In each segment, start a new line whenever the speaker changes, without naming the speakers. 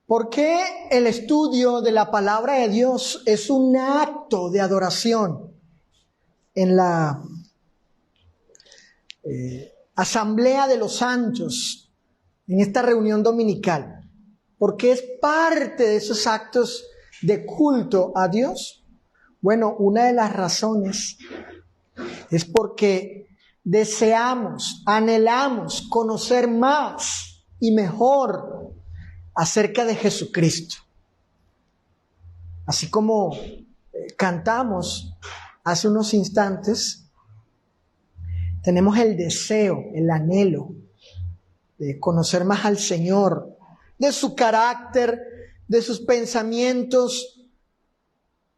¿Por qué el estudio de la palabra de Dios es un acto de adoración en la asamblea de los santos, en esta reunión dominical? Porque es parte de esos actos de culto a Dios. Bueno, una de las razones es porque deseamos, anhelamos conocer más y mejor acerca de Jesucristo. Así como cantamos hace unos instantes, tenemos el deseo, el anhelo de conocer más al Señor, de su carácter, de sus pensamientos,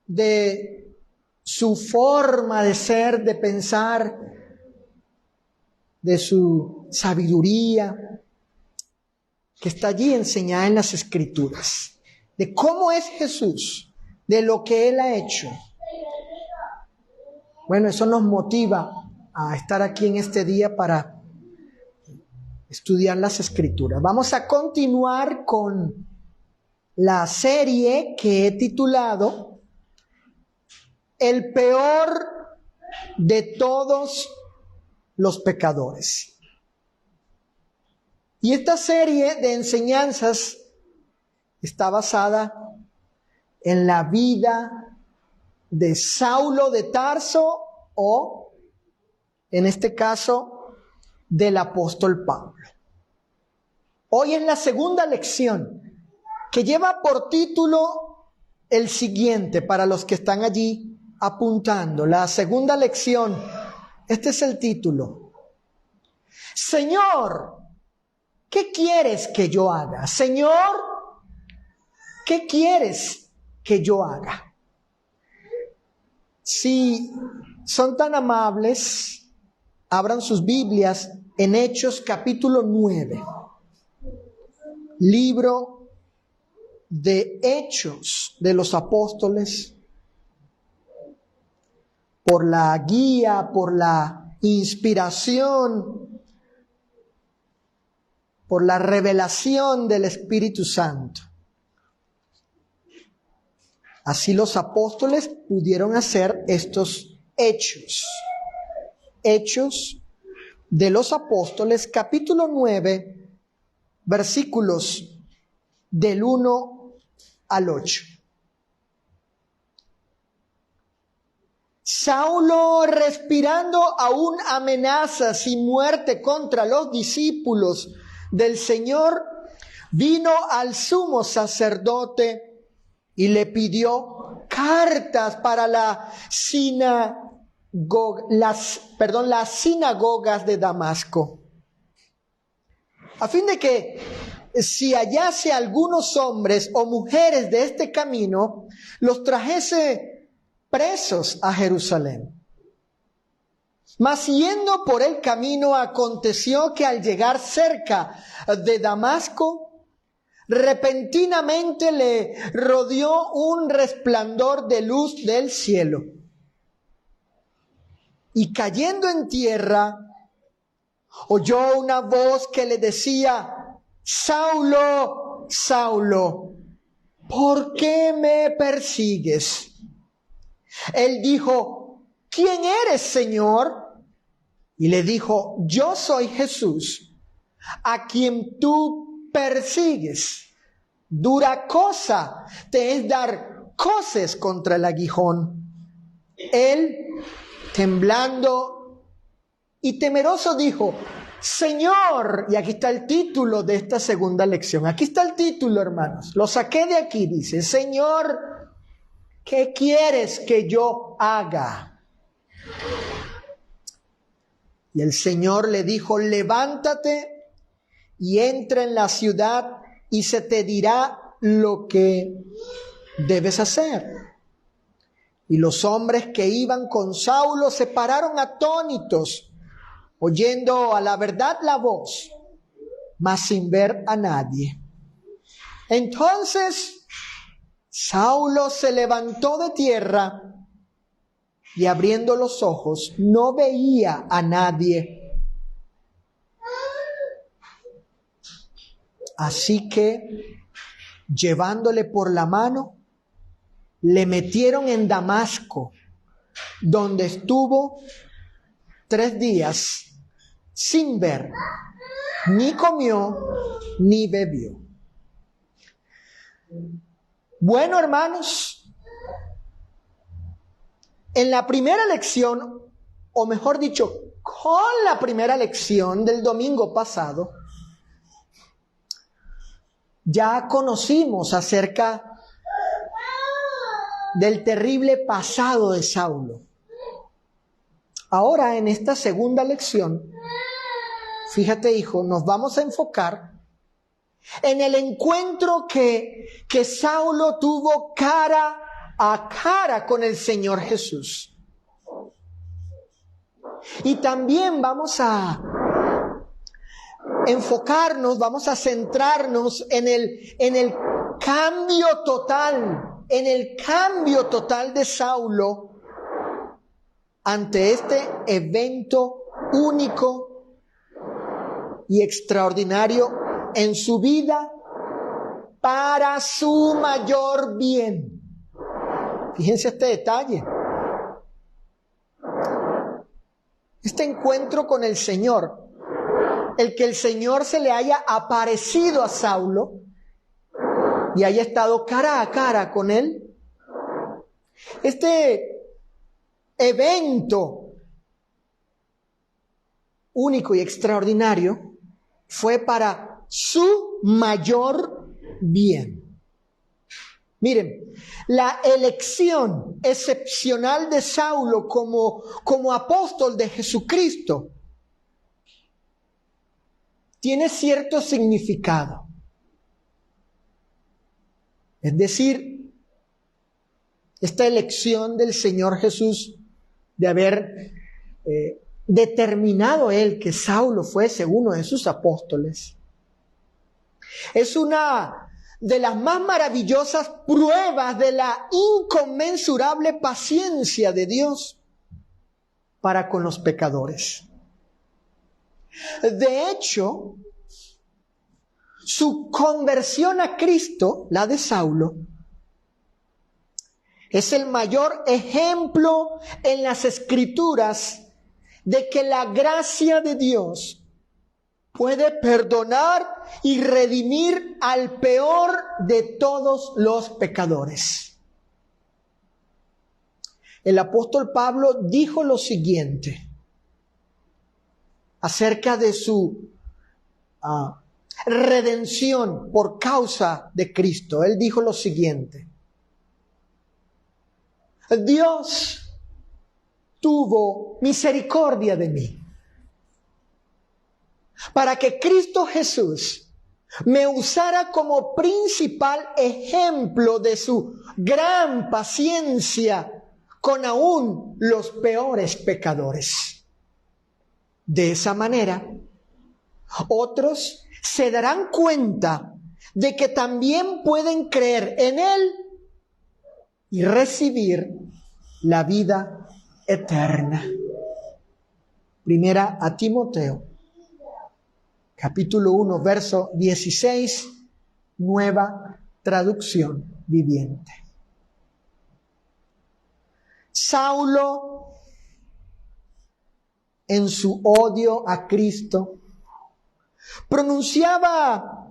de su forma de ser, de pensar, de su sabiduría, que está allí enseñada en las Escrituras, de cómo es Jesús, de lo que Él ha hecho. Bueno, eso nos motiva a estar aquí en este día para estudiar las Escrituras. Vamos a continuar con la serie que he titulado El peor de todos los pecadores. Y esta serie de enseñanzas está basada en la vida de Saulo de Tarso, o en este caso del apóstol Pablo. Hoy es la segunda lección, que lleva por título el siguiente, para los que están allí apuntando. La segunda lección, este es el título: Señor, ¿qué quieres que yo haga? Señor, ¿qué quieres que yo haga? Si son tan amables, abran sus Biblias en Hechos capítulo 9. Libro de Hechos de los Apóstoles. Por la guía, por la inspiración, por la revelación del Espíritu Santo. Así los apóstoles pudieron hacer estos hechos. Hechos de los Apóstoles, capítulo 9, versículos del 1 al 8. Saulo, respirando aún amenazas y muerte contra los discípulos del Señor, vino al sumo sacerdote y le pidió cartas para las sinagogas de Damasco, a fin de que, si hallase algunos hombres o mujeres de este camino, los trajese presos a Jerusalén. Mas yendo por el camino, aconteció que al llegar cerca de Damasco, repentinamente le rodeó un resplandor de luz del cielo. Y cayendo en tierra, oyó una voz que le decía: Saulo, Saulo, ¿por qué me persigues? Él dijo: ¿quién eres, Señor? Y le dijo: yo soy Jesús, a quien tú persigues. Dura cosa te es dar coces contra el aguijón. Él, temblando y temeroso, dijo: Señor, y aquí está el título de esta segunda lección. Aquí está el título, hermanos. Lo saqué de aquí. Dice: Señor, ¿qué quieres que yo haga? Y el Señor le dijo: levántate y entra en la ciudad, y se te dirá lo que debes hacer. Y los hombres que iban con Saulo se pararon atónitos, oyendo a la verdad la voz, mas sin ver a nadie. Entonces Saulo se levantó de tierra y, abriendo los ojos, no veía a nadie. Así que llevándole por la mano, le metieron en Damasco, donde estuvo 3 días sin ver, ni comió, ni bebió. Bueno, hermanos, en la primera lección, o mejor dicho, con la primera lección del domingo pasado, ya conocimos acerca del terrible pasado de Saulo. Ahora, en esta segunda lección, fíjate, hijo, nos vamos a enfocar en el encuentro que Saulo tuvo cara a cara con el Señor Jesús. Y también vamos a enfocarnos, vamos a centrarnos en el cambio total, de Saulo ante este evento único y extraordinario en su vida para su mayor bien. Fíjense este detalle. Este encuentro con el Señor, el que el Señor se le haya aparecido a Saulo y haya estado cara a cara con él, este evento único y extraordinario fue para su mayor bien. Miren, la elección excepcional de Saulo como apóstol de Jesucristo tiene cierto significado. Es decir, esta elección del Señor Jesús de haber determinado él que Saulo fuese uno de sus apóstoles, es una de las más maravillosas pruebas de la inconmensurable paciencia de Dios para con los pecadores. De hecho, su conversión a Cristo, la de Saulo, es el mayor ejemplo en las Escrituras de que la gracia de Dios puede perdonar y redimir al peor de todos los pecadores. El apóstol Pablo dijo lo siguiente acerca de su redención por causa de Cristo. Él dijo lo siguiente: Dios tuvo misericordia de mí, para que Cristo Jesús me usara como principal ejemplo de su gran paciencia con aún los peores pecadores. De esa manera, otros se darán cuenta de que también pueden creer en Él y recibir la vida eterna. Primera a Timoteo, capítulo 1, verso 16, nueva traducción viviente. Saulo, en su odio a Cristo, pronunciaba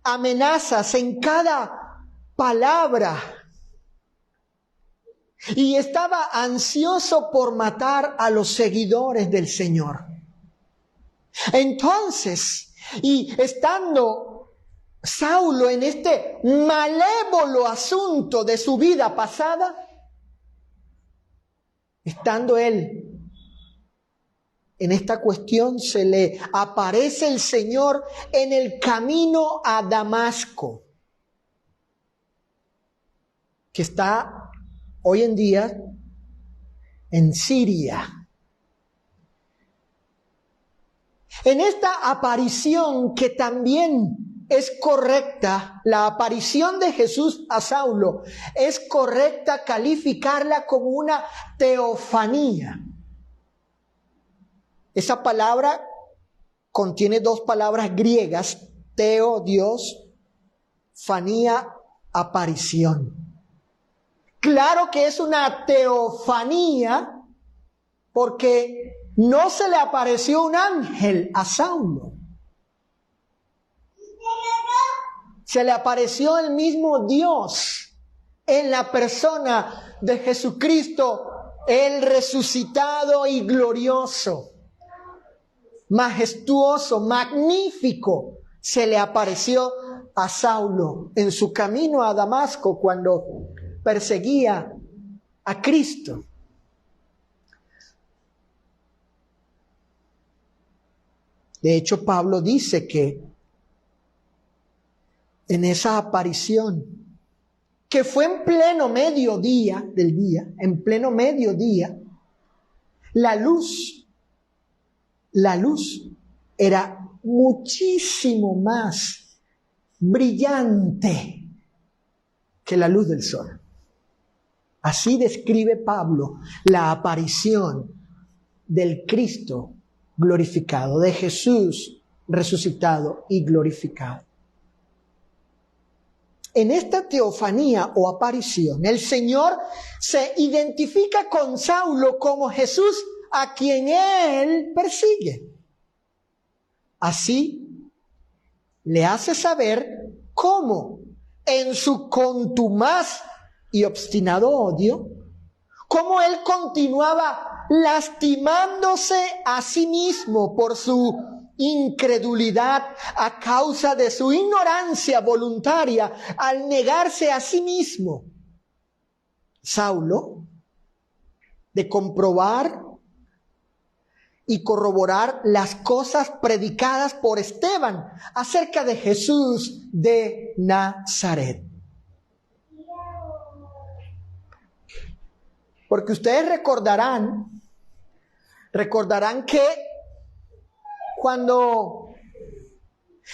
amenazas en cada palabra y estaba ansioso por matar a los seguidores del Señor. Entonces, y estando Saulo en este malévolo asunto de su vida pasada, estando él en esta cuestión, se le aparece el Señor en el camino a Damasco, que está hoy en día en Siria. En esta aparición, que también es correcta, la aparición de Jesús a Saulo, es correcta calificarla como una teofanía. Esa palabra contiene 2 palabras griegas, teo, Dios, teofanía, aparición. Claro que es una teofanía porque no se le apareció un ángel a Saulo. Se le apareció el mismo Dios en la persona de Jesucristo, el resucitado y glorioso, majestuoso, magnífico. Se le apareció a Saulo en su camino a Damasco cuando perseguía a Cristo. De hecho, Pablo dice que en esa aparición, que fue en pleno mediodía del día, en pleno mediodía, la luz era muchísimo más brillante que la luz del sol. Así describe Pablo la aparición del Cristo glorificado, de Jesús resucitado y glorificado. En esta teofanía o aparición, el Señor se identifica con Saulo como Jesús a quien él persigue. Así le hace saber cómo en su contumaz y obstinado odio, cómo él continuaba lastimándose a sí mismo por su incredulidad a causa de su ignorancia voluntaria al negarse a sí mismo. Saulo, de comprobar y corroborar las cosas predicadas por Esteban acerca de Jesús de Nazaret. Porque ustedes recordarán que cuando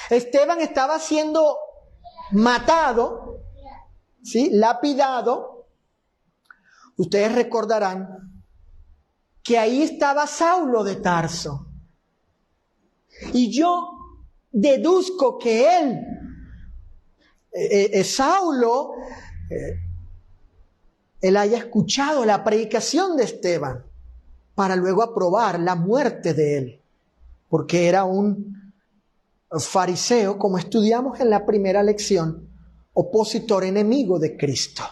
Esteban estaba siendo matado, ¿sí?, lapidado, ustedes recordarán que ahí estaba Saulo de Tarso. Y yo deduzco que Saulo, él haya escuchado la predicación de Esteban para luego aprobar la muerte de él, porque era un fariseo, como estudiamos en la primera lección, opositor, enemigo de Cristo.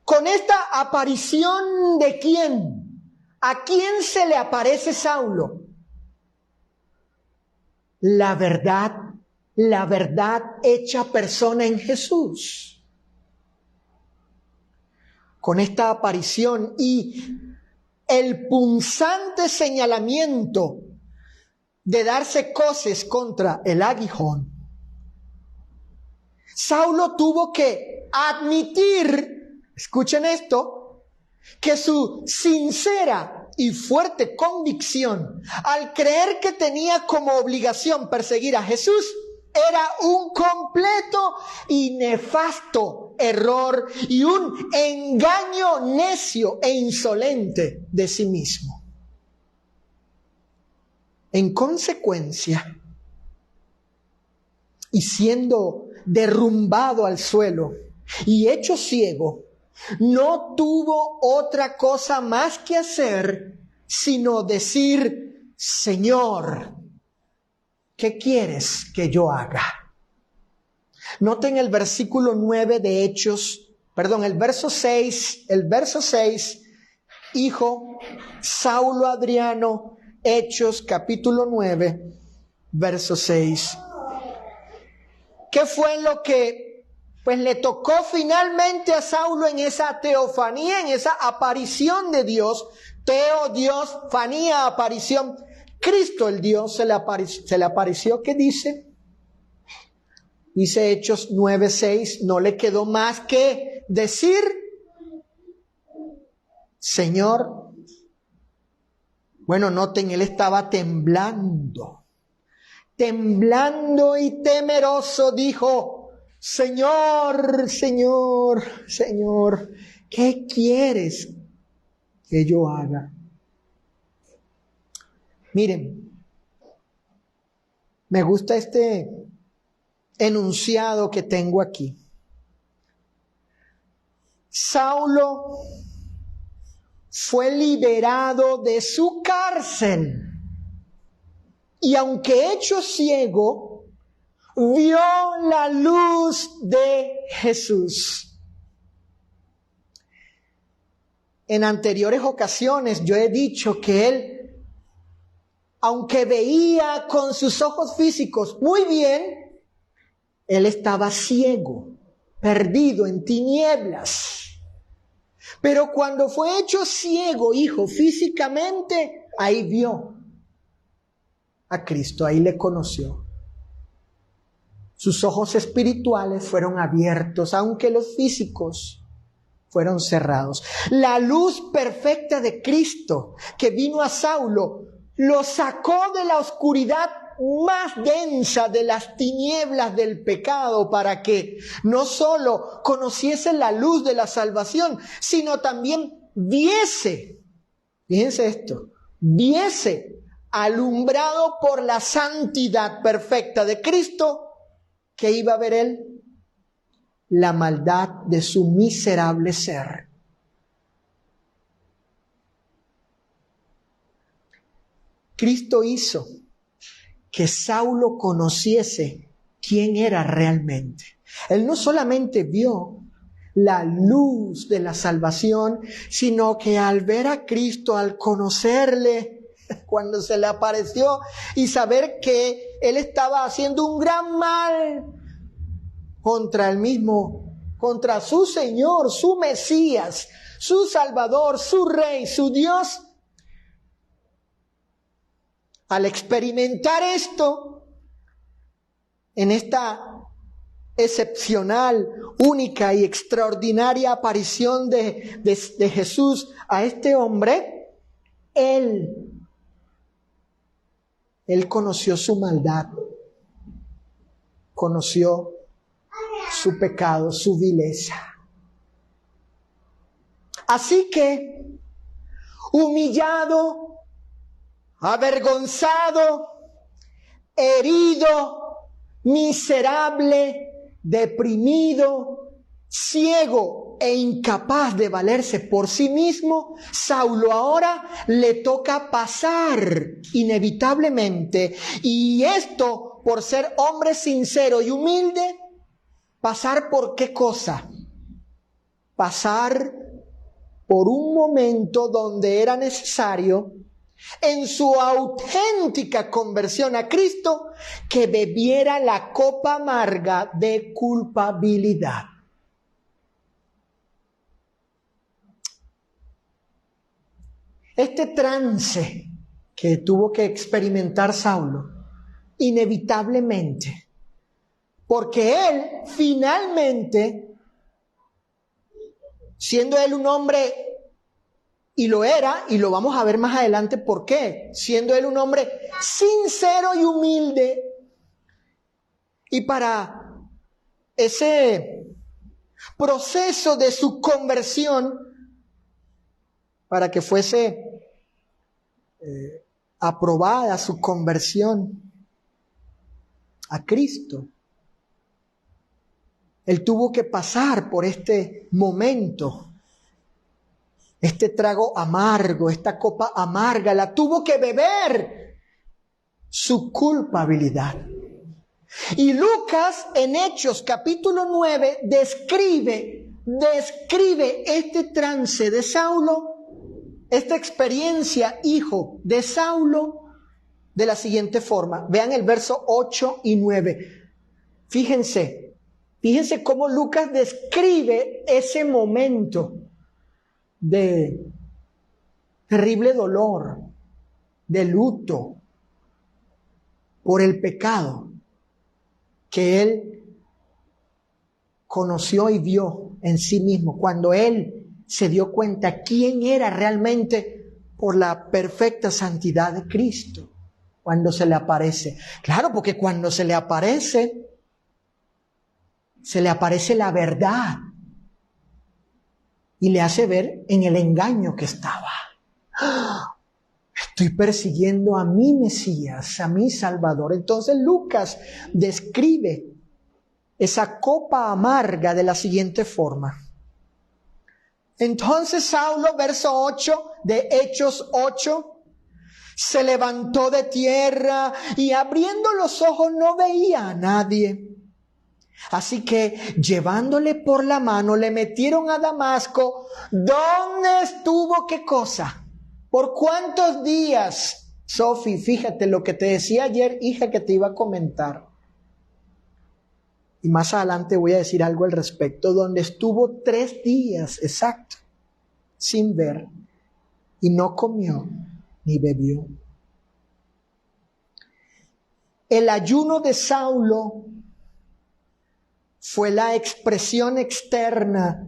Con esta aparición de ¿quién? ¿A quién se le aparece Saulo? La verdad hecha persona en Jesús. Con esta aparición y el punzante señalamiento de darse coces contra el aguijón, Saulo tuvo que admitir, escuchen esto, que su sincera y fuerte convicción al creer que tenía como obligación perseguir a Jesús era un completo y nefasto error y un engaño necio e insolente de sí mismo. En consecuencia, y siendo derrumbado al suelo y hecho ciego, no tuvo otra cosa más que hacer sino decir: Señor, ¿qué quieres que yo haga? Noten el versículo 9 de Hechos, el verso 6, hijo Saulo Adriano, Hechos capítulo 9, verso 6. ¿Qué fue lo que le tocó finalmente a Saulo en esa teofanía, en esa aparición de Dios? Teo, Dios, fanía, aparición. Cristo, el Dios, se le apareció. ¿Qué dice? Dice Hechos 9:6, no le quedó más que decir: Señor. Bueno, noten, él estaba temblando y temeroso, dijo: Señor, Señor, Señor, ¿qué quieres que yo haga? Miren, me gusta este enunciado que tengo aquí. Saulo fue liberado de su cárcel y aunque hecho ciego, vio la luz de Jesús. En anteriores ocasiones yo he dicho que él, aunque veía con sus ojos físicos muy bien, él estaba ciego, perdido en tinieblas. Pero cuando fue hecho ciego, hijo, físicamente, ahí vio a Cristo, ahí le conoció. Sus ojos espirituales fueron abiertos, aunque los físicos fueron cerrados. La luz perfecta de Cristo que vino a Saulo lo sacó de la oscuridad más densa, de las tinieblas del pecado, para que no solo conociese la luz de la salvación, sino también viese, fíjense esto, viese, alumbrado por la santidad perfecta de Cristo, que iba a ver él la maldad de su miserable ser. Cristo hizo que Saulo conociese quién era realmente. Él no solamente vio la luz de la salvación, sino que al ver a Cristo, al conocerle, cuando se le apareció y saber que él estaba haciendo un gran mal contra él mismo, contra su Señor, su Mesías, su Salvador, su Rey, su Dios. Al experimentar esto, en esta excepcional, única y extraordinaria aparición de Jesús a este hombre, él conoció su maldad, conoció su pecado, su vileza. Así que, humillado, avergonzado, herido, miserable, deprimido, ciego e incapaz de valerse por sí mismo, Saulo ahora le toca pasar inevitablemente, y esto por ser hombre sincero y humilde, ¿pasar por qué cosa? Pasar por un momento donde era necesario, en su auténtica conversión a Cristo, que bebiera la copa amarga de culpabilidad. Este trance que tuvo que experimentar Saulo, inevitablemente, porque él finalmente, siendo él un hombre, y lo era, y lo vamos a ver más adelante por qué, siendo él un hombre sincero y humilde, y para ese proceso de su conversión, para que fuese aprobada su conversión a Cristo, él tuvo que pasar por este momento, este trago amargo, esta copa amarga, la tuvo que beber, su culpabilidad. Y Lucas en Hechos capítulo 9 describe este trance de Saulo, esta experiencia, hijo de Saulo, de la siguiente forma. Vean el verso 8 y 9. Fíjense cómo Lucas describe ese momento de terrible dolor, de luto por el pecado que él conoció y vio en sí mismo, cuando él se dio cuenta quién era realmente por la perfecta santidad de Cristo, cuando se le aparece. Claro, porque cuando se le aparece la verdad y le hace ver en el engaño que estaba. Estoy persiguiendo a mi Mesías, a mi Salvador. Entonces Lucas describe esa copa amarga de la siguiente forma. Entonces Saulo, verso 8 de Hechos 8, se levantó de tierra y abriendo los ojos no veía a nadie. Así que llevándole por la mano le metieron a Damasco, donde estuvo ¿qué cosa? ¿Por cuántos días? Sofi, fíjate lo que te decía ayer, hija, que te iba a comentar. Y más adelante voy a decir algo al respecto, donde estuvo 3 días, exacto, sin ver, y no comió ni bebió. El ayuno de Saulo fue la expresión externa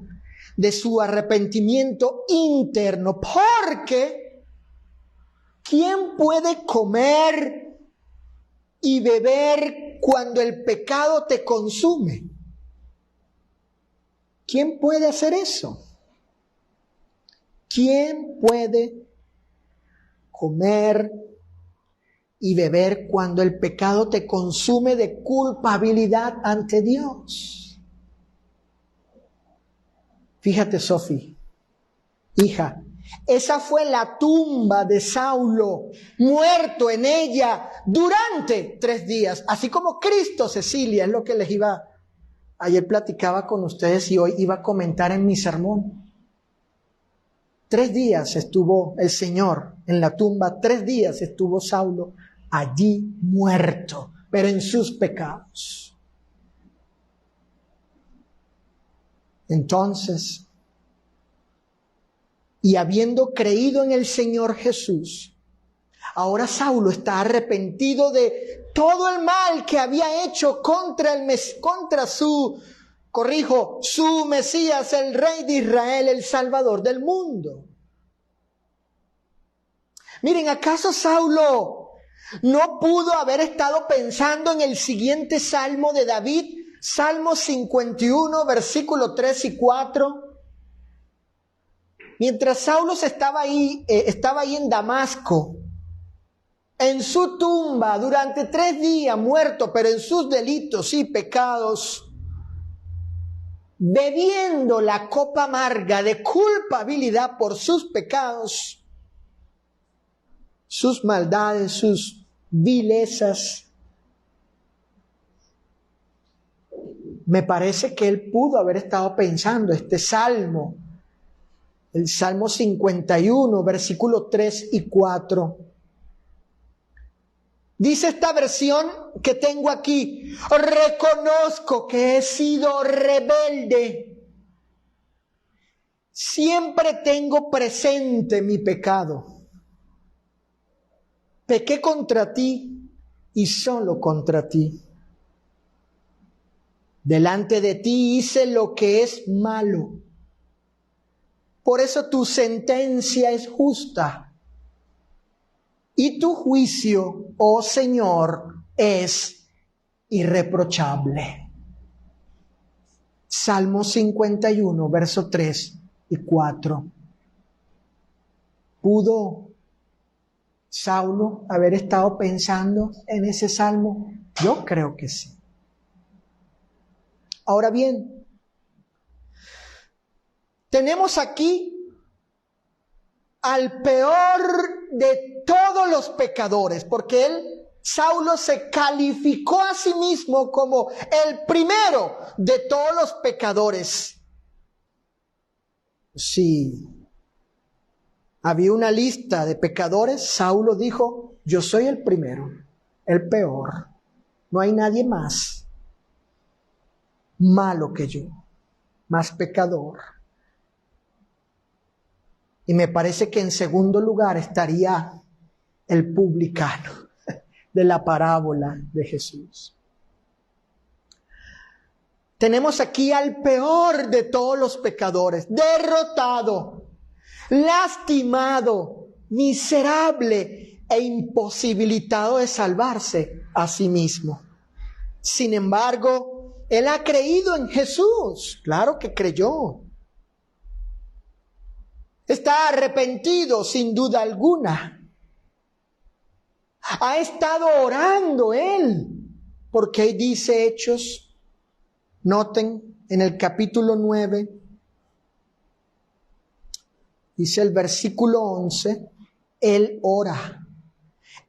de su arrepentimiento interno, porque ¿quién puede comer y beber cuando el pecado te consume? ¿Quién puede hacer eso? ¿Quién puede comer y beber cuando el pecado te consume de culpabilidad ante Dios? Fíjate, Sofi, hija, esa fue la tumba de Saulo, muerto en ella durante 3 días, así como Cristo, Cecilia, es lo que ayer platicaba con ustedes y hoy iba a comentar en mi sermón. 3 días estuvo el Señor en la tumba, 3 días estuvo Saulo allí muerto, pero en sus pecados. Entonces, y habiendo creído en el Señor Jesús, ahora Saulo está arrepentido de todo el mal que había hecho contra su Mesías, el Rey de Israel, el Salvador del mundo. Miren, ¿acaso Saulo no pudo haber estado pensando en el siguiente salmo de David? Salmo 51, versículo 3 y 4. Mientras Saulo estaba ahí en Damasco, en su tumba, durante 3 días muerto, pero en sus delitos y pecados, bebiendo la copa amarga de culpabilidad por sus pecados, sus maldades, sus vilezas. Me parece que él pudo haber estado pensando este salmo, el Salmo 51, versículos 3 y 4. Dice esta versión que tengo aquí: reconozco que he sido rebelde. Siempre tengo presente mi pecado. Pequé contra ti y solo contra ti. Delante de ti hice lo que es malo. Por eso tu sentencia es justa. Y tu juicio, oh Señor, es irreprochable. Salmo 51, verso 3 y 4. ¿Pudo Saulo haber estado pensando en ese salmo? Yo creo que sí. Ahora bien, tenemos aquí al peor de todos los pecadores, porque Saulo se calificó a sí mismo como el primero de todos los pecadores. Sí. Había una lista de pecadores. Saulo dijo: yo soy el primero, el peor. No hay nadie más malo que yo, más pecador. Y me parece que en segundo lugar estaría el publicano de la parábola de Jesús. Tenemos aquí al peor de todos los pecadores, derrotado, lastimado, miserable e imposibilitado de salvarse a sí mismo. Sin embargo, él ha creído en Jesús. Claro que creyó. Está arrepentido sin duda alguna. Ha estado orando él, porque dice Hechos Noten en el capítulo 9, dice el versículo 11, Él ora.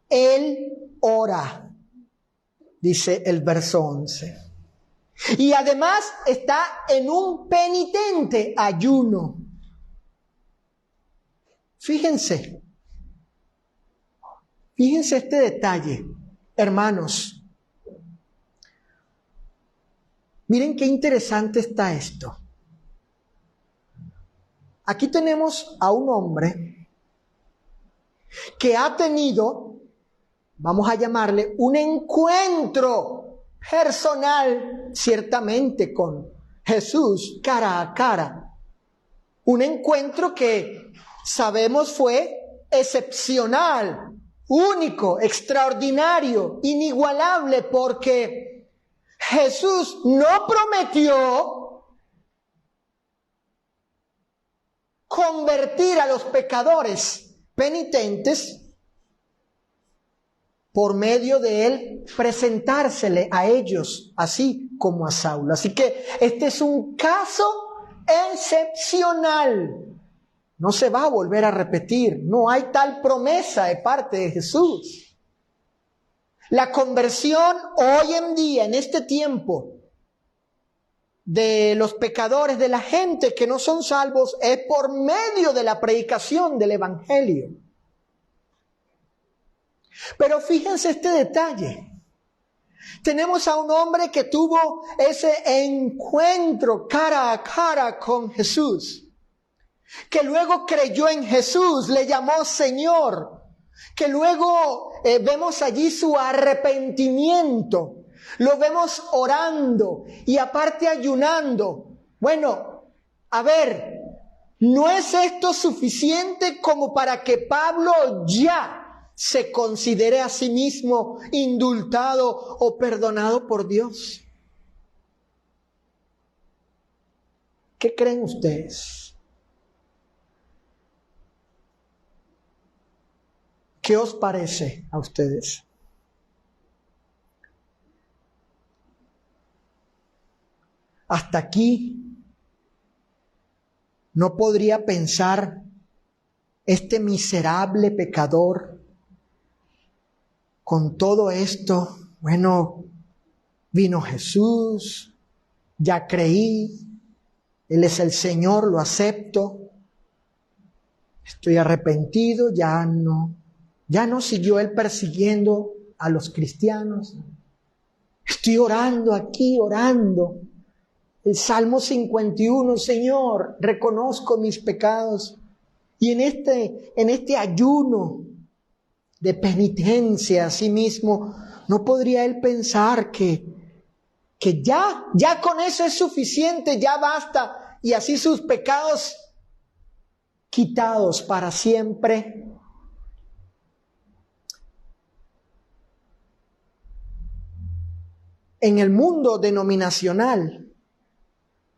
Él ora, dice el verso 11. Y además está en un penitente ayuno. Fíjense este detalle, hermanos. Miren qué interesante está esto. Aquí tenemos a un hombre que ha tenido, vamos a llamarle, un encuentro personal, ciertamente, con Jesús cara a cara. Un encuentro que sabemos fue excepcional, único, extraordinario, inigualable, porque Jesús no prometió convertir a los pecadores penitentes por medio de él presentársele a ellos, así como a Saulo. Así que este es un caso excepcional. No se va a volver a repetir. No hay tal promesa de parte de Jesús. La conversión hoy en día, en este tiempo, de los pecadores, de la gente que no son salvos, es por medio de la predicación del Evangelio. Pero fíjense este detalle. Tenemos a un hombre que tuvo ese encuentro cara a cara con Jesús, que luego creyó en Jesús, le llamó Señor, que luego vemos allí su arrepentimiento, lo vemos orando y aparte ayunando. Bueno, a ver, ¿no es esto suficiente como para que Pablo ya se considere a sí mismo indultado o perdonado por Dios? ¿Qué creen ustedes? ¿Qué os parece a ustedes? Hasta aquí no podría pensar este miserable pecador, con todo esto, bueno, vino Jesús, ya creí, Él es el Señor, lo acepto, estoy arrepentido, ya no siguió Él persiguiendo a los cristianos. Estoy orando aquí, orando. El Salmo 51, Señor, reconozco mis pecados. Y en este ayuno de penitencia a sí mismo, ¿no podría él pensar que ya con eso es suficiente, ya basta, y así sus pecados quitados para siempre? En el mundo denominacional,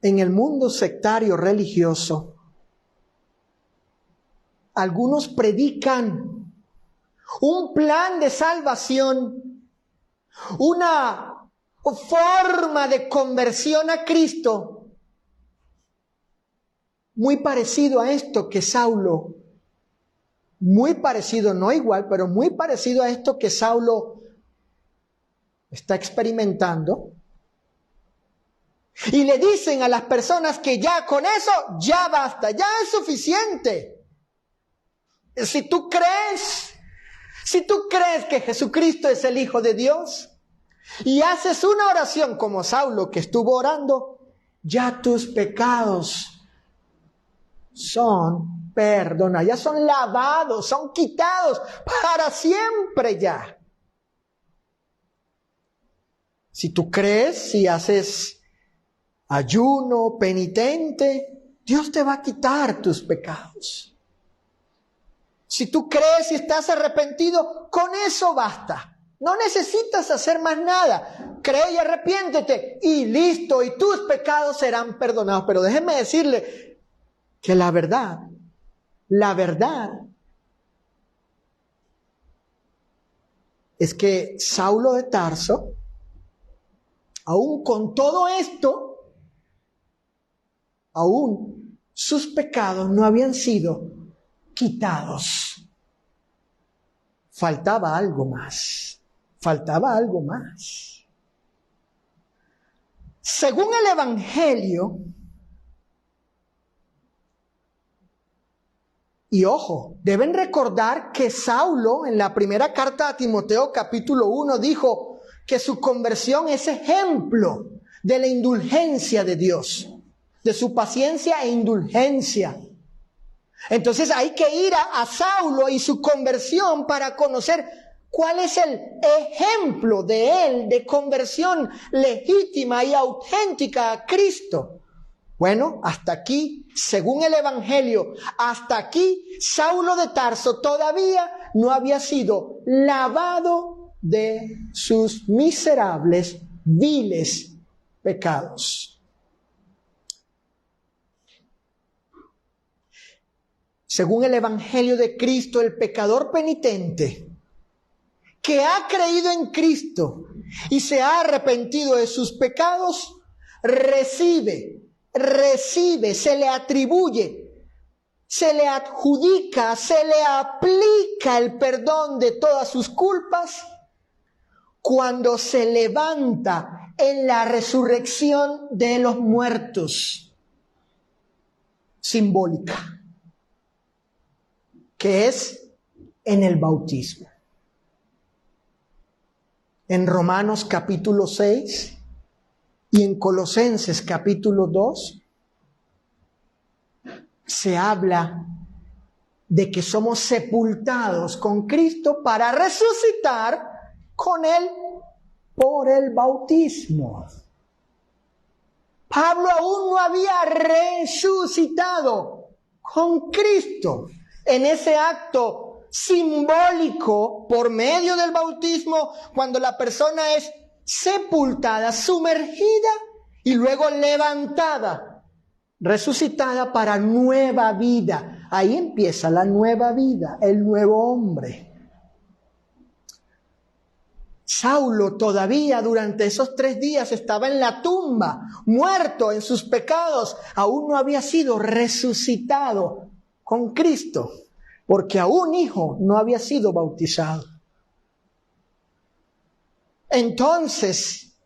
en el mundo sectario religioso, algunos predican un plan de salvación, una forma de conversión a Cristo, muy parecido a esto que Saulo, muy parecido, no igual, pero muy parecido a esto que Saulo está experimentando. Y le dicen a las personas que ya con eso, ya basta, ya es suficiente. Si tú crees que Jesucristo es el Hijo de Dios y haces una oración como Saulo que estuvo orando, ya tus pecados son perdonados, ya son lavados, son quitados para siempre ya. Si tú crees, si haces ayuno, penitente, Dios te va a quitar tus pecados. Si tú crees y estás arrepentido, con eso basta. No necesitas hacer más nada. Cree y arrepiéntete y listo, y tus pecados serán perdonados. Pero déjeme decirle que la verdad es que Saulo de Tarso, aún con todo esto, aún sus pecados no habían sido quitados. Faltaba algo más. Faltaba algo más. Según el Evangelio, y ojo, deben recordar que Saulo en la primera carta a Timoteo capítulo 1 dijo que su conversión es ejemplo de la indulgencia de Dios, de su paciencia e indulgencia. Entonces hay que ir a Saulo y su conversión para conocer cuál es el ejemplo de él de conversión legítima y auténtica a Cristo. Bueno, hasta aquí, según el Evangelio, hasta aquí Saulo de Tarso todavía no había sido lavado de sus miserables, viles pecados. Según el Evangelio de Cristo, el pecador penitente que ha creído en Cristo y se ha arrepentido de sus pecados, recibe, se le atribuye, se le adjudica, se le aplica el perdón de todas sus culpas cuando se levanta en la resurrección de los muertos, simbólica, que es en el bautismo. En Romanos capítulo 6 y en Colosenses capítulo 2 se habla de que somos sepultados con Cristo para resucitar con Él por el bautismo. Pablo aún no había resucitado con Cristo en ese acto simbólico por medio del bautismo, cuando la persona es sepultada, sumergida y luego levantada, resucitada para nueva vida. Ahí empieza la nueva vida, el nuevo hombre. Saulo todavía durante esos 3 días estaba en la tumba, muerto en sus pecados, aún no había sido resucitado con Cristo, porque aún hijo no había sido bautizado. Entonces,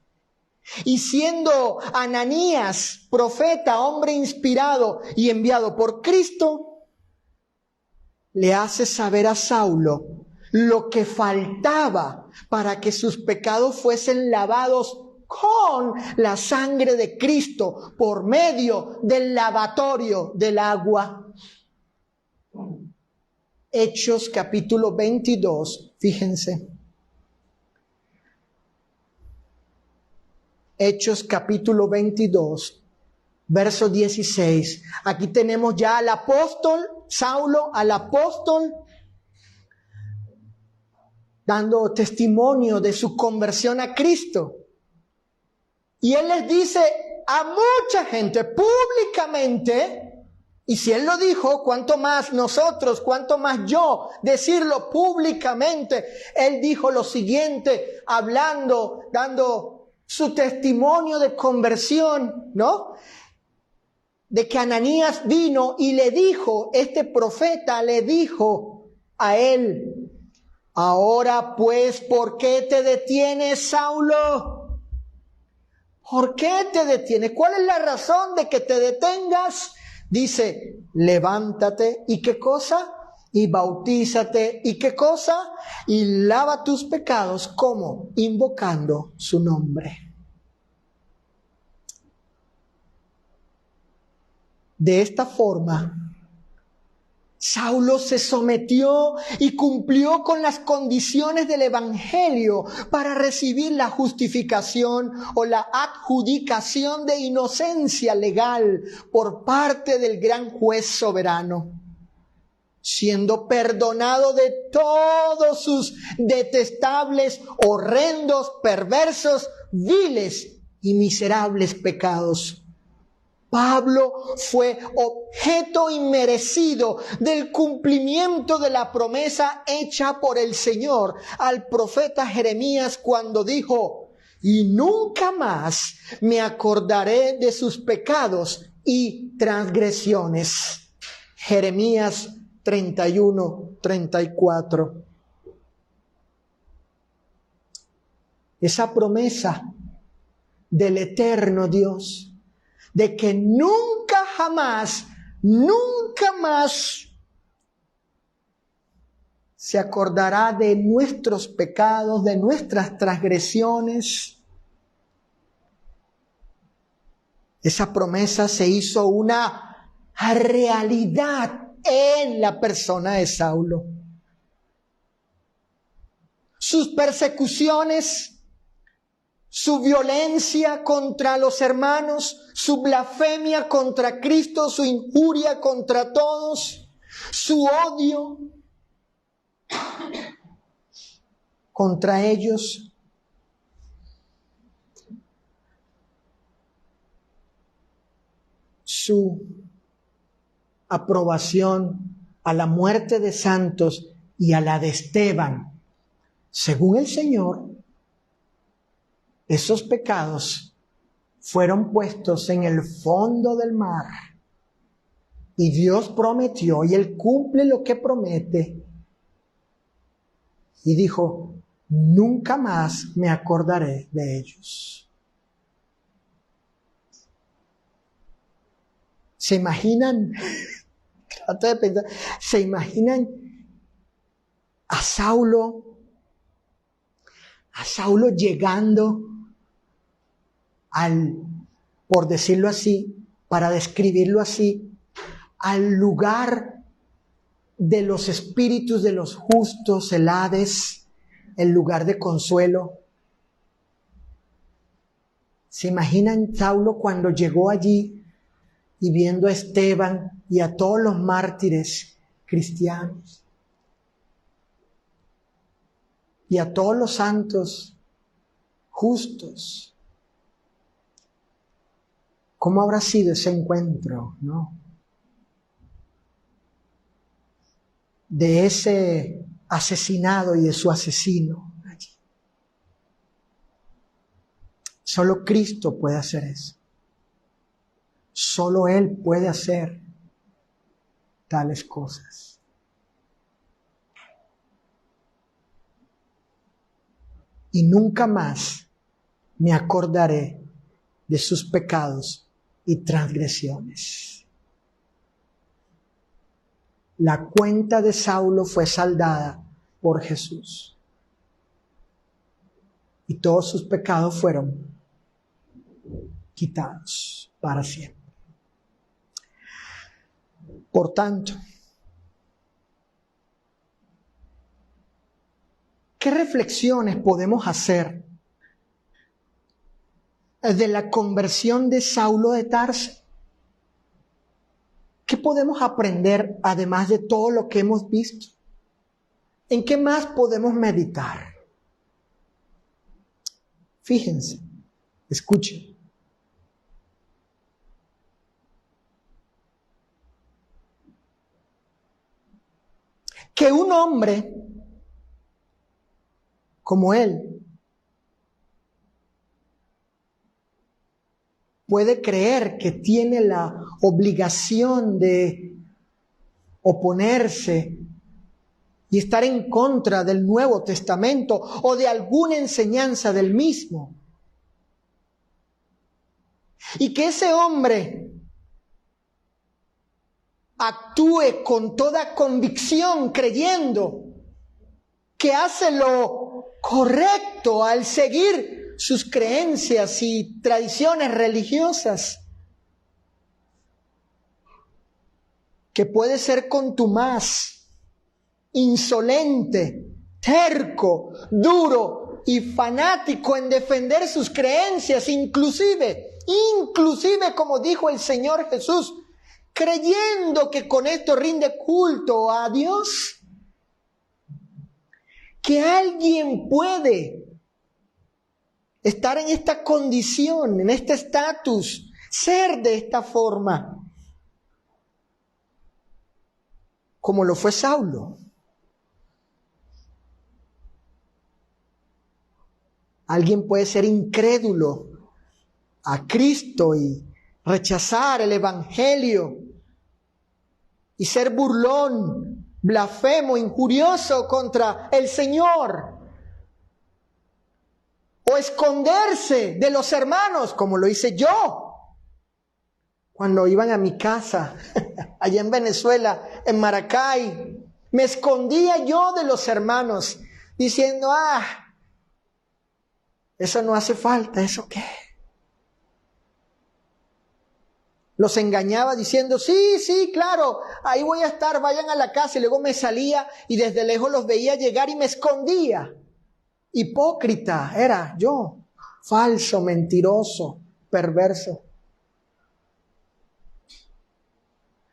y siendo Ananías profeta, hombre inspirado y enviado por Cristo, le hace saber a Saulo lo que faltaba para que sus pecados fuesen lavados con la sangre de Cristo por medio del lavatorio del agua. Hechos capítulo 22, fíjense. Hechos capítulo 22, verso 16. Aquí tenemos ya al apóstol, Saulo, al apóstol, dando testimonio de su conversión a Cristo. Y él les dice a mucha gente públicamente, y si él lo dijo, ¿cuánto más nosotros, cuánto más yo decirlo públicamente? Él dijo lo siguiente, hablando, dando su testimonio de conversión, ¿no? De que Ananías vino y le dijo, este profeta le dijo a él, ahora pues, ¿por qué te detienes, Saulo? ¿Por qué te detienes? ¿Cuál es la razón de que te detengas? Dice, levántate, ¿y qué cosa? Y bautízate, ¿y qué cosa? Y lava tus pecados, ¿cómo? Invocando su nombre. De esta forma, Saulo se sometió y cumplió con las condiciones del Evangelio para recibir la justificación o la adjudicación de inocencia legal por parte del gran juez soberano, siendo perdonado de todos sus detestables, horrendos, perversos, viles y miserables pecados. Pablo fue objeto inmerecido del cumplimiento de la promesa hecha por el Señor al profeta Jeremías cuando dijo, y nunca más me acordaré de sus pecados y transgresiones. Jeremías 31:34. Esa promesa del eterno Dios, de que nunca más se acordará de nuestros pecados, de nuestras transgresiones. Esa promesa se hizo una realidad en la persona de Saulo. Sus persecuciones, su violencia contra los hermanos, su blasfemia contra Cristo, su injuria contra todos, su odio contra ellos, su aprobación a la muerte de santos y a la de Esteban, según el Señor, esos pecados fueron puestos en el fondo del mar. Y Dios prometió, y Él cumple lo que promete. Y dijo, nunca más me acordaré de ellos. ¿Se imaginan? Trata de pensar. ¿Se imaginan a Saulo llegando por decirlo así, para describirlo así, al lugar de los espíritus de los justos, el Hades, el lugar de consuelo? ¿Se imaginan Saulo cuando llegó allí y viendo a Esteban y a todos los mártires cristianos y a todos los santos justos? ¿Cómo habrá sido ese encuentro, no? De ese asesinado y de su asesino allí. Solo Cristo puede hacer eso. Solo Él puede hacer tales cosas. Y nunca más me acordaré de sus pecados y transgresiones. La cuenta de Saulo fue saldada por Jesús. Y todos sus pecados fueron quitados para siempre. Por tanto, ¿qué reflexiones podemos hacer de la conversión de Saulo de Tarso? ¿Qué podemos aprender además de todo lo que hemos visto? ¿En qué más podemos meditar? Fíjense, escuchen. Que un hombre como él puede creer que tiene la obligación de oponerse y estar en contra del Nuevo Testamento o de alguna enseñanza del mismo. Y que ese hombre actúe con toda convicción creyendo que hace lo correcto al seguir sus creencias y tradiciones religiosas, que puede ser contumaz, insolente, terco, duro y fanático en defender sus creencias, inclusive como dijo el Señor Jesús, creyendo que con esto rinde culto a Dios. Que alguien puede estar en esta condición, en este estatus, ser de esta forma, como lo fue Saulo. Alguien puede ser incrédulo a Cristo y rechazar el Evangelio y ser burlón, blasfemo, injurioso contra el Señor. O esconderse de los hermanos, como lo hice yo. Cuando iban a mi casa, allá en Venezuela, en Maracay, me escondía yo de los hermanos, diciendo, eso no hace falta, ¿eso qué? Los engañaba diciendo, sí, claro, ahí voy a estar, vayan a la casa. Y luego me salía y desde lejos los veía llegar y me escondía. Hipócrita era yo, falso, mentiroso, perverso.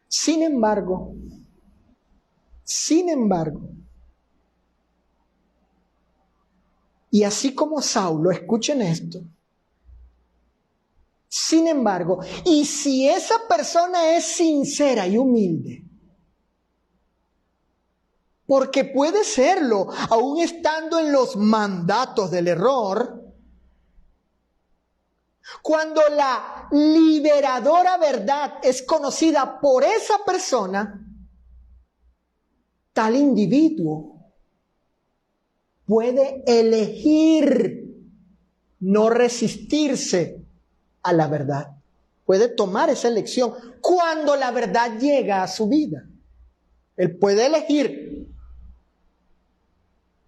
Sin embargo, y así como Saulo, escuchen esto, sin embargo, y si esa persona es sincera y humilde, porque puede serlo, aún estando en los mandatos del error, cuando la liberadora verdad es conocida por esa persona, tal individuo puede elegir no resistirse a la verdad. Puede tomar esa elección cuando la verdad llega a su vida. Él puede elegir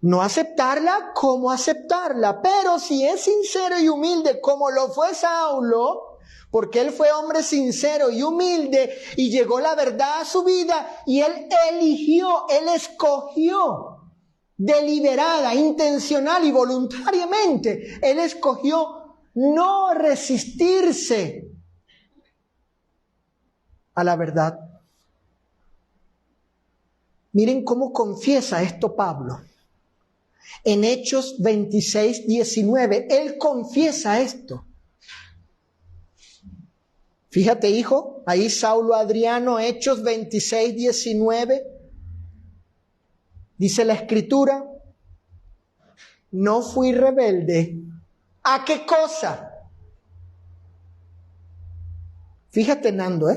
no aceptarla como aceptarla, pero si es sincero y humilde como lo fue Saulo, porque él fue hombre sincero y humilde y llegó la verdad a su vida y él eligió, él escogió deliberada, intencional y voluntariamente, él escogió no resistirse a la verdad. Miren cómo confiesa esto Pablo. En Hechos 26, 19, él confiesa esto. Fíjate, hijo, ahí Saulo Adriano, Hechos 26, 19. Dice la Escritura, no fui rebelde. ¿A qué cosa? Fíjate, Nando,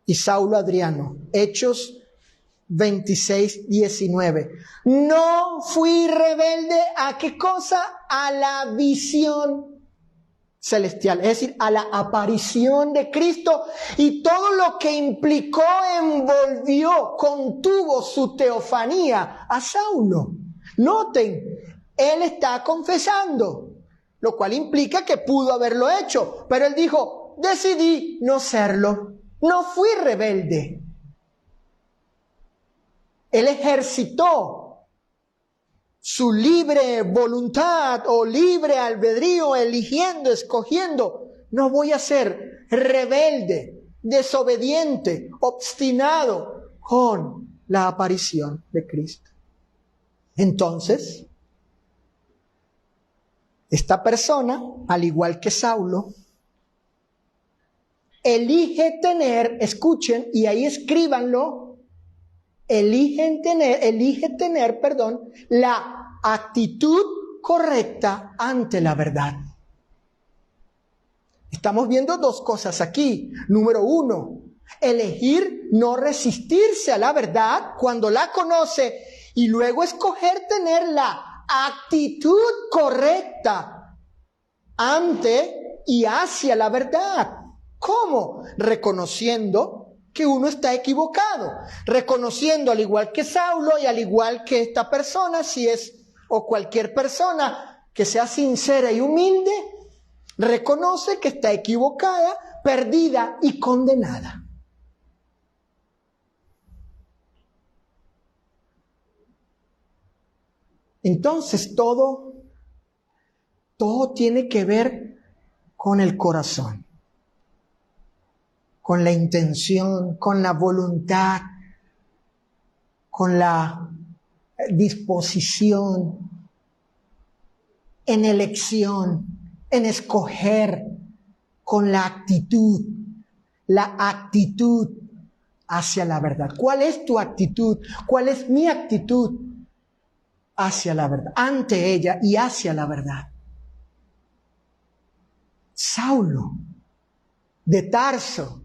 y Saulo Adriano, Hechos 26, 19. No fui rebelde, ¿a qué cosa? A la visión celestial, es decir, a la aparición de Cristo y todo lo que implicó, envolvió, contuvo su teofanía a Saulo. Noten, él está confesando, lo cual implica que pudo haberlo hecho, pero él dijo, decidí no serlo, no fui rebelde. Él ejercitó su libre voluntad o libre albedrío, eligiendo, escogiendo. No voy a ser rebelde, desobediente, obstinado con la aparición de Cristo. Entonces, esta persona, al igual que Saulo, elige tener, escuchen, y ahí escríbanlo, elige tener, la actitud correcta ante la verdad. Estamos viendo dos cosas aquí. Número uno, elegir no resistirse a la verdad cuando la conoce y luego escoger tener la actitud correcta ante y hacia la verdad. ¿Cómo? Reconociendo que uno está equivocado, reconociendo al igual que Saulo y al igual que esta persona, si es o cualquier persona que sea sincera y humilde, reconoce que está equivocada, perdida y condenada. Entonces todo tiene que ver con el corazón, con la intención, con la voluntad, con la disposición, en elección, en escoger, con la actitud hacia la verdad. ¿Cuál es tu actitud? ¿Cuál es mi actitud hacia la verdad, ante ella y hacia la verdad. Saulo de Tarso,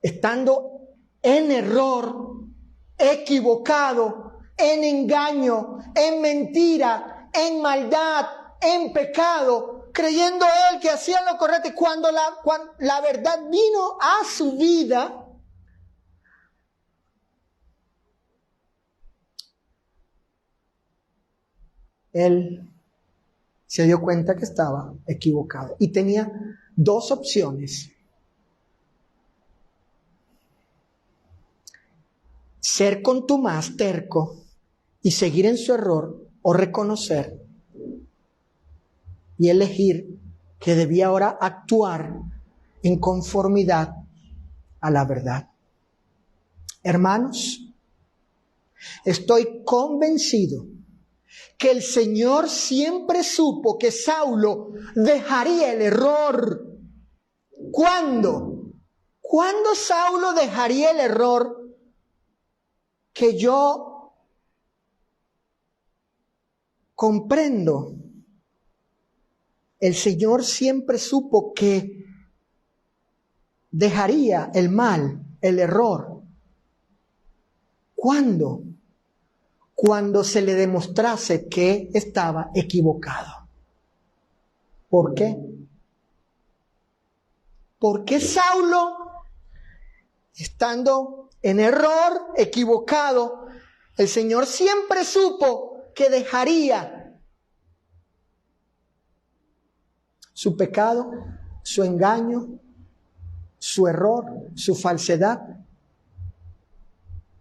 estando en error, equivocado, en engaño, en mentira, en maldad, en pecado, creyendo él que hacía lo correcto, cuando la verdad vino a su vida, él se dio cuenta que estaba equivocado y tenía dos opciones: ser contumaz, terco y seguir en su error, o reconocer y elegir que debía ahora actuar en conformidad a la verdad. Hermanos, estoy convencido que el Señor siempre supo que Saulo dejaría el error. ¿Cuándo? ¿Cuándo Saulo dejaría el error? Que yo comprendo. El Señor siempre supo que dejaría el mal, el error. ¿Cuándo? Cuando se le demostrase que estaba equivocado. ¿Por qué? Porque Saulo, estando en error, equivocado, el Señor siempre supo que dejaría su pecado, su engaño, su error, su falsedad.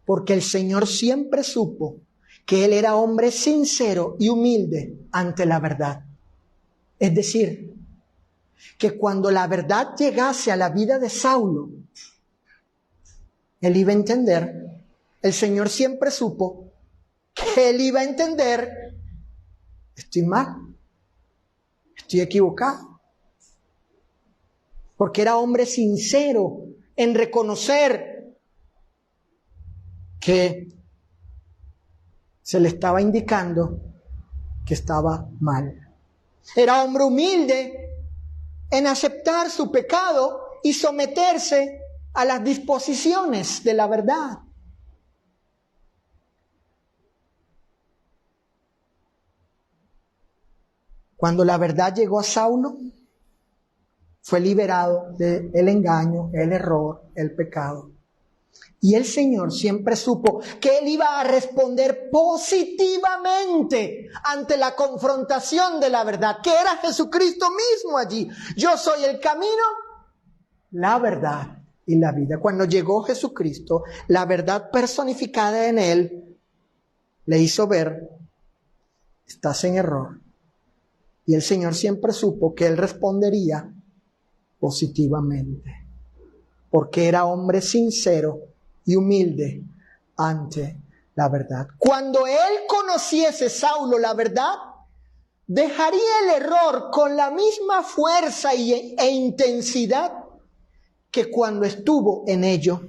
Porque el Señor siempre supo que él era hombre sincero y humilde ante la verdad. Es decir, que cuando la verdad llegase a la vida de Saulo, él iba a entender, el Señor siempre supo que él iba a entender: estoy mal, estoy equivocado. Porque era hombre sincero en reconocer que se le estaba indicando que estaba mal. Era hombre humilde en aceptar su pecado y someterse a las disposiciones de la verdad. Cuando la verdad llegó a Saulo, fue liberado del engaño, el error, el pecado. Y el Señor siempre supo que él iba a responder positivamente ante la confrontación de la verdad, que era Jesucristo mismo allí. Yo soy el camino, la verdad y la vida. Cuando llegó Jesucristo, la verdad personificada en él le hizo ver: estás en error. Y el Señor siempre supo que él respondería positivamente, porque era hombre sincero y humilde ante la verdad. Cuando él conociese, Saulo, la verdad, dejaría el error con la misma fuerza e intensidad que cuando estuvo en ello.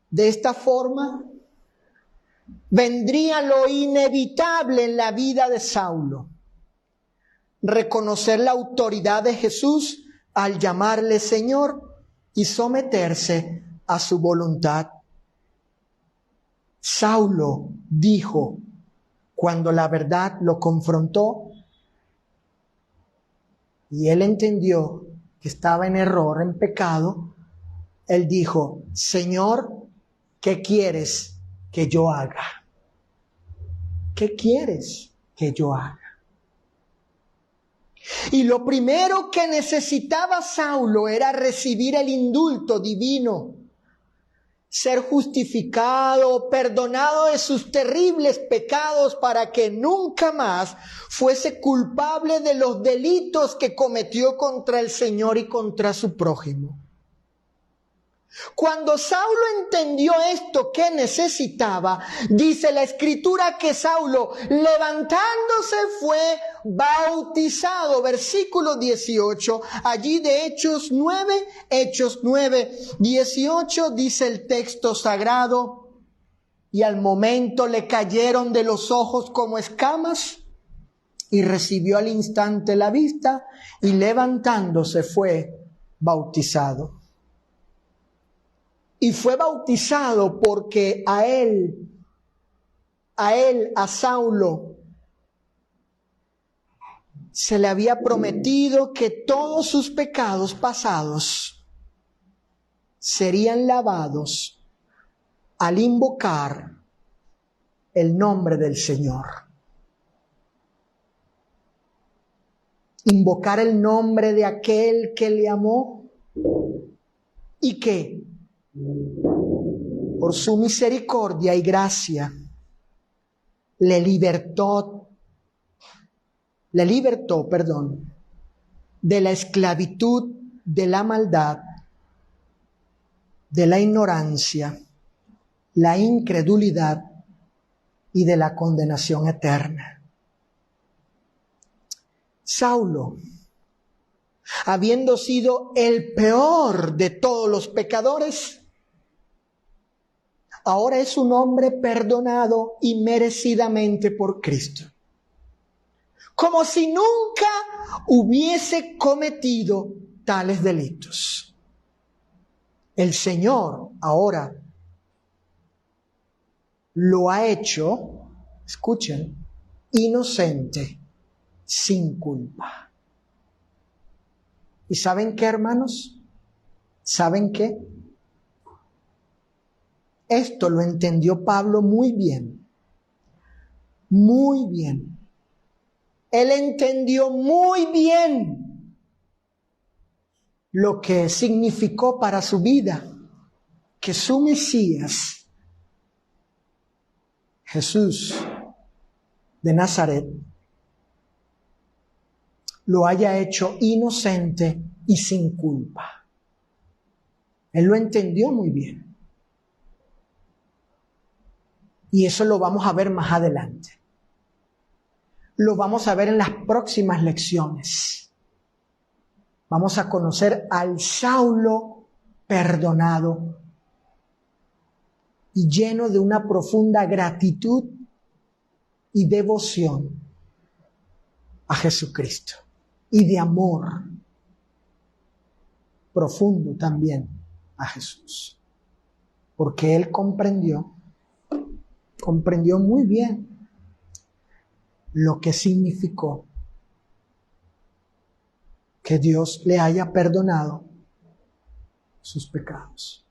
De esta forma, vendría lo inevitable en la vida de Saulo: reconocer la autoridad de Jesús al llamarle Señor y someterse a su voluntad. Saulo dijo, cuando la verdad lo confrontó y él entendió que estaba en error, en pecado, él dijo: Señor, ¿qué quieres que yo haga? ¿Qué quieres que yo haga? Y lo primero que necesitaba Saulo era recibir el indulto divino, ser justificado, perdonado de sus terribles pecados, para que nunca más fuese culpable de los delitos que cometió contra el Señor y contra su prójimo. Cuando Saulo entendió esto que necesitaba, dice la Escritura que Saulo, levantándose, fue bautizado. Versículo 18, allí de Hechos 9, 18, dice el texto sagrado: y al momento le cayeron de los ojos como escamas y recibió al instante la vista y levantándose fue bautizado. Y fue bautizado porque a Saulo, se le había prometido que todos sus pecados pasados serían lavados al invocar el nombre del Señor. Invocar el nombre de aquel que le amó y que, por su misericordia y gracia, le libertó, de la esclavitud, de la maldad, de la ignorancia, la incredulidad y de la condenación eterna. Saulo, habiendo sido el peor de todos los pecadores, ahora es un hombre perdonado y merecidamente por Cristo, como si nunca hubiese cometido tales delitos. El Señor ahora lo ha hecho, escuchen, inocente, sin culpa. ¿Y saben qué, hermanos? ¿Saben qué? Esto lo entendió Pablo muy bien. Muy bien. Él entendió muy bien lo que significó para su vida que su Mesías, Jesús de Nazaret, lo haya hecho inocente y sin culpa. Él lo entendió muy bien. Y eso lo vamos a ver más adelante. Lo vamos a ver en las próximas lecciones. Vamos a conocer al Saulo perdonado y lleno de una profunda gratitud y devoción a Jesucristo y de amor profundo también a Jesús, porque él comprendió muy bien lo que significó que Dios le haya perdonado sus pecados.